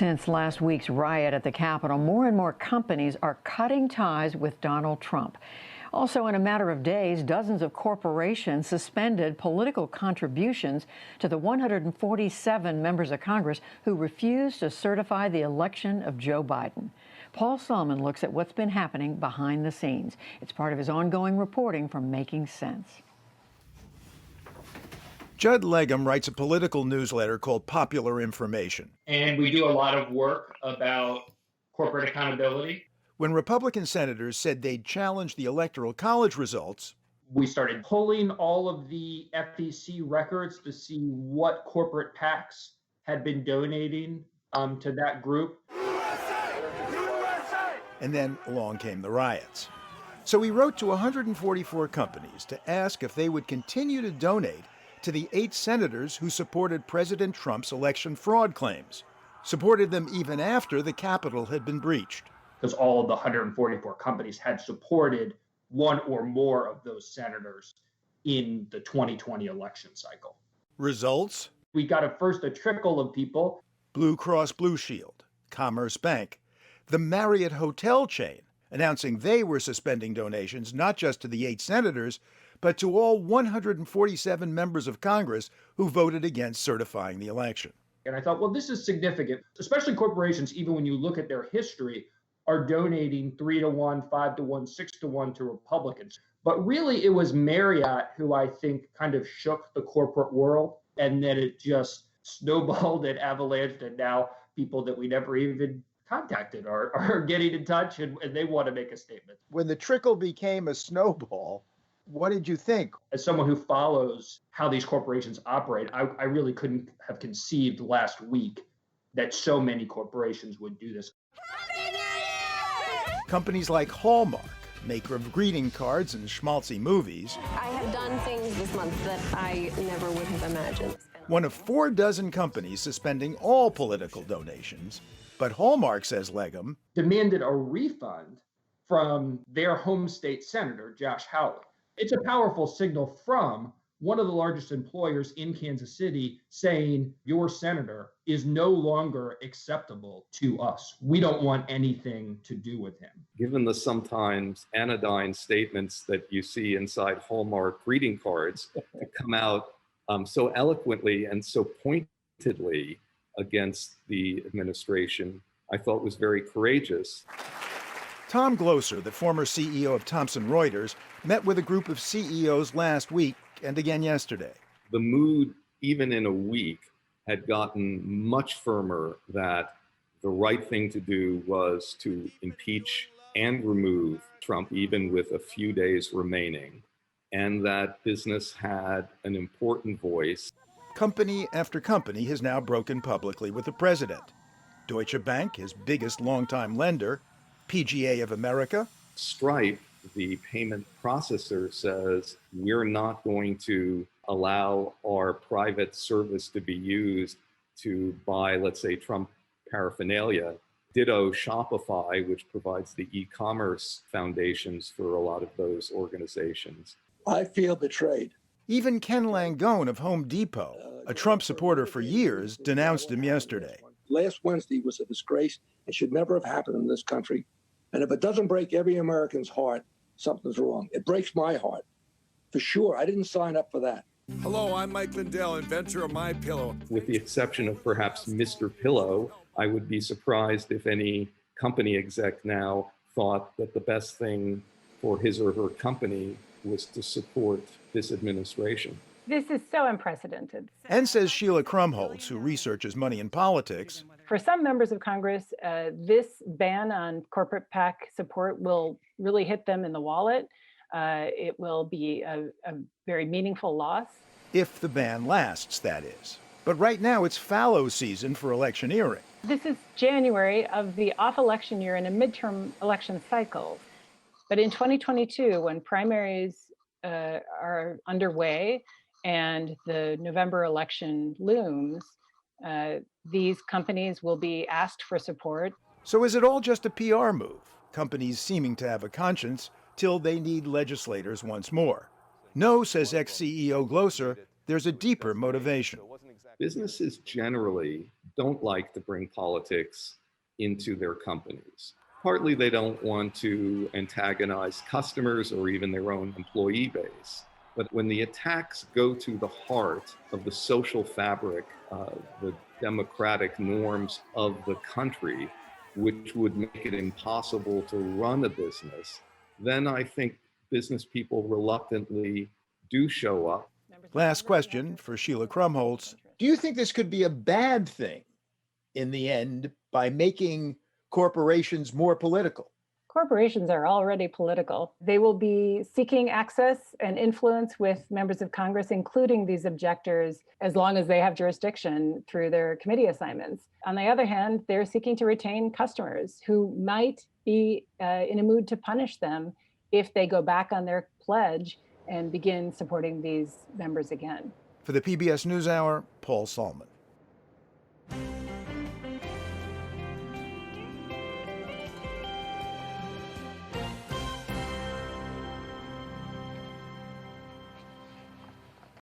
Since last week's riot at the Capitol, more and more companies are cutting ties with Donald Trump. Also, in a matter of days, dozens of corporations suspended political contributions to the 147 members of Congress who refused to certify the election of Joe Biden. Paul Solman looks at what's been happening behind the scenes. It's part of his ongoing reporting from Making Sense. Judd Legum writes a political newsletter called Popular Information. And we do a lot of work about corporate accountability. When Republican senators said they'd challenge the Electoral College results, we started pulling all of the FEC records to see what corporate PACs had been donating to that group. And then along came the riots. So he wrote to 144 companies to ask if they would continue to donate to the 8 senators who supported President Trump's election fraud claims, supported them even after the Capitol had been breached. Because all of the 144 companies had supported one or more of those senators in the 2020 election cycle. Results? We got a trickle of people. Blue Cross Blue Shield, Commerce Bank, the Marriott hotel chain, announcing they were suspending donations not just to the 8 senators, but to all 147 members of Congress who voted against certifying the election. And I thought, well, this is significant, especially corporations, even when you look at their history, are donating 3-to-1, 5-to-1, 6-to-1 to Republicans. But really, it was Marriott who I think kind of shook the corporate world, and then it just snowballed and avalanched, and now people that we never even contacted are getting in touch, and they want to make a statement. When the trickle became a snowball, what did you think? As someone who follows how these corporations operate, I really couldn't have conceived last week that so many corporations would do this. Companies like Hallmark, maker of greeting cards and schmaltzy movies. I have done things this month that I never would have imagined. One of 4 dozen companies suspending all political donations. But Hallmark, says Legum, demanded a refund from their home state senator, Josh Hawley. It's a powerful signal from one of the largest employers in Kansas City saying your senator is no longer acceptable to us. We don't want anything to do with him. Given the sometimes anodyne statements that you see inside Hallmark greeting cards to come out so eloquently and so pointedly against the administration, I thought was very courageous. Tom Glocer, the former CEO of Thomson Reuters, met with a group of CEOs last week and again yesterday. The mood, even in a week, had gotten much firmer that the right thing to do was to impeach and remove Trump, even with a few days remaining, and that business had an important voice. Company after company has now broken publicly with the president. Deutsche Bank, his biggest longtime lender, PGA of America. Stripe, the payment processor, says we're not going to allow our private service to be used to buy, let's say, Trump paraphernalia. Ditto Shopify, which provides the e-commerce foundations for a lot of those organizations. I feel betrayed. Even Ken Langone of Home Depot, a Trump supporter for years, denounced him yesterday. Last Wednesday was a disgrace. It should never have happened in this country. And if it doesn't break every American's heart, something's wrong. It breaks my heart, for sure. I didn't sign up for that. Hello, I'm Mike Lindell, inventor of MyPillow. With the exception of perhaps Mr. Pillow, I would be surprised if any company exec now thought that the best thing for his or her company was to support this administration. This is so unprecedented. And says Sheila Krumholtz, who researches money and politics. For some members of Congress, this ban on corporate PAC support will really hit them in the wallet. It will be a very meaningful loss. If the ban lasts, that is. But right now, it's fallow season for electioneering. This is January of the off-election year in a midterm election cycle. But in 2022, when primaries are underway and the November election looms, these companies will be asked for support. So is it all just a PR move? Companies seeming to have a conscience till they need legislators once more. No, says ex-CEO Glocer, there's a deeper motivation. businesses generally don't like to bring politics into their companies. Partly they don't want to antagonize customers or even their own employee base. But when the attacks go to the heart of the social fabric, the democratic norms of the country, which would make it impossible to run a business, then I think business people reluctantly do show up. Last question for Sheila Krumholtz. Do you think this could be a bad thing in the end by making corporations more political? Corporations are already political. They will be seeking access and influence with members of Congress, including these objectors, as long as they have jurisdiction through their committee assignments. On the other hand, they're seeking to retain customers who might be in a mood to punish them if they go back on their pledge and begin supporting these members again. For the PBS NewsHour, Paul Salman.